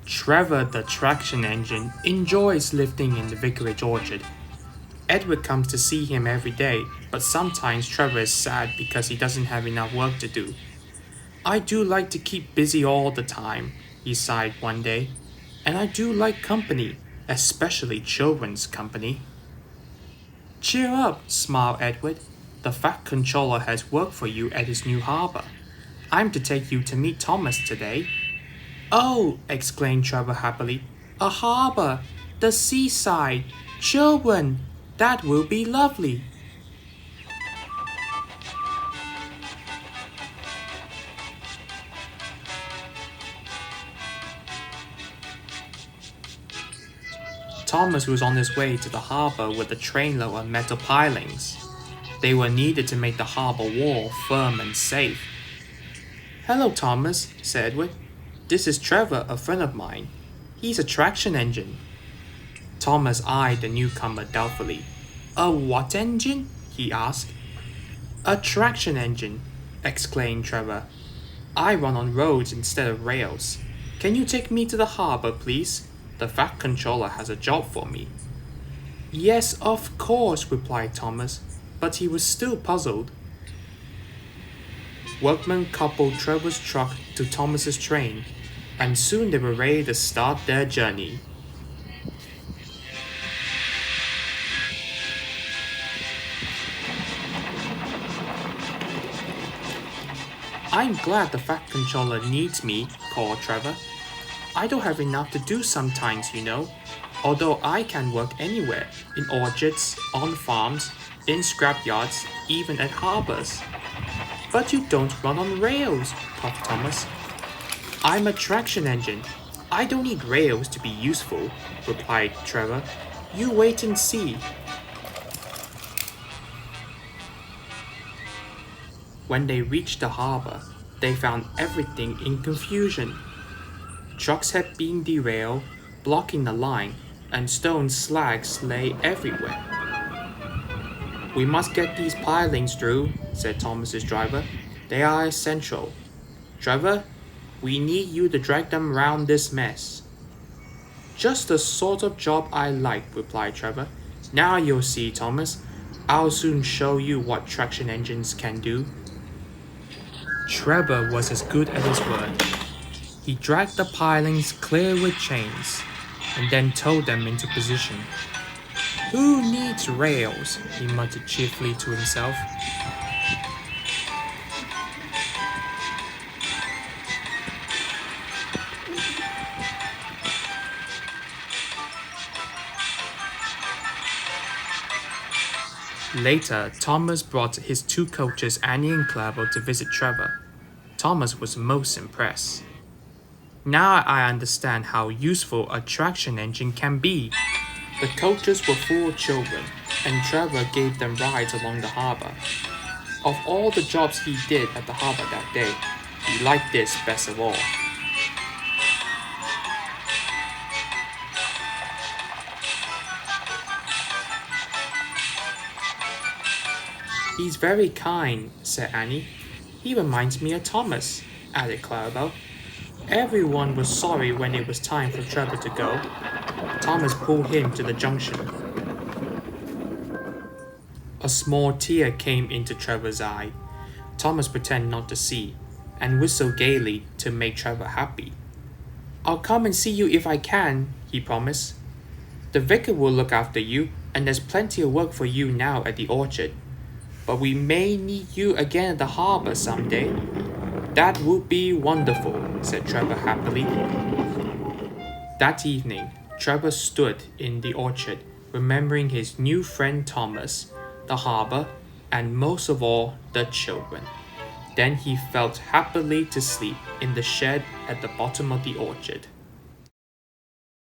Trevor the traction engine enjoys living in the vicarage orchard. Edward comes to see him every day, but sometimes Trevor is sad because he doesn't have enough work to do. I do like to keep busy all the time, he sighed one day. And I do like company, especially children's company. Cheer up, smiled Edward. The Fat Controller has work for you at his new harbour. I'm to take you to meet Thomas today. Oh, exclaimed Trevor happily. A harbour! The seaside! Children! That will be lovely! Thomas was on his way to the harbour with a trainload of metal pilings. They were needed to make the harbour wall firm and safe. Hello, Thomas, said Edward. This is Trevor, a friend of mine. He's a traction engine. Thomas eyed the newcomer doubtfully. A what engine? He asked. A traction engine, exclaimed Trevor. I run on roads instead of rails. Can you take me to the harbour, please? The Fat Controller has a job for me. Yes, of course, replied Thomas, but he was still puzzled. Workmen coupled Trevor's truck to Thomas's train, and soon they were ready to start their journey. I'm glad the Fat Controller needs me, called Trevor. I don't have enough to do sometimes, you know, although I can work anywhere, in orchards, on farms, in scrapyards, even at harbours. But you don't run on rails, puffed Thomas. I'm a traction engine. I don't need rails to be useful, replied Trevor. You wait and see. When they reached the harbour, they found everything in confusion. Trucks had been derailed, blocking the line, and stone slags lay everywhere. We must get these pilings through, said Thomas's driver. They are essential. Trevor, we need you to drag them round this mess. Just the sort of job I like, replied Trevor. Now you'll see, Thomas. I'll soon show you what traction engines can do. Trevor was as good at his word. He dragged the pilings clear with chains, and then towed them into position. Who needs rails? He muttered cheerfully to himself. Later, Thomas brought his two coaches Annie and Clever to visit Trevor. Thomas was most impressed. Now I understand how useful a traction engine can be. The coaches were full of children, and Trevor gave them rides along the harbour. Of all the jobs he did at the harbour that day, he liked this best of all. He's very kind, said Annie. He reminds me of Thomas, added Clarabelle. Everyone was sorry when it was time for Trevor to go. Thomas pulled him to the junction. A small tear came into Trevor's eye. Thomas pretended not to see, and whistled gaily to make Trevor happy. I'll come and see you if I can, he promised. The vicar will look after you, and there's plenty of work for you now at the orchard. But we may need you again at the harbour someday. That would be wonderful, said Trevor happily. That evening, Trevor stood in the orchard, remembering his new friend Thomas, the harbour, and most of all, the children. Then he fell happily to sleep in the shed at the bottom of the orchard.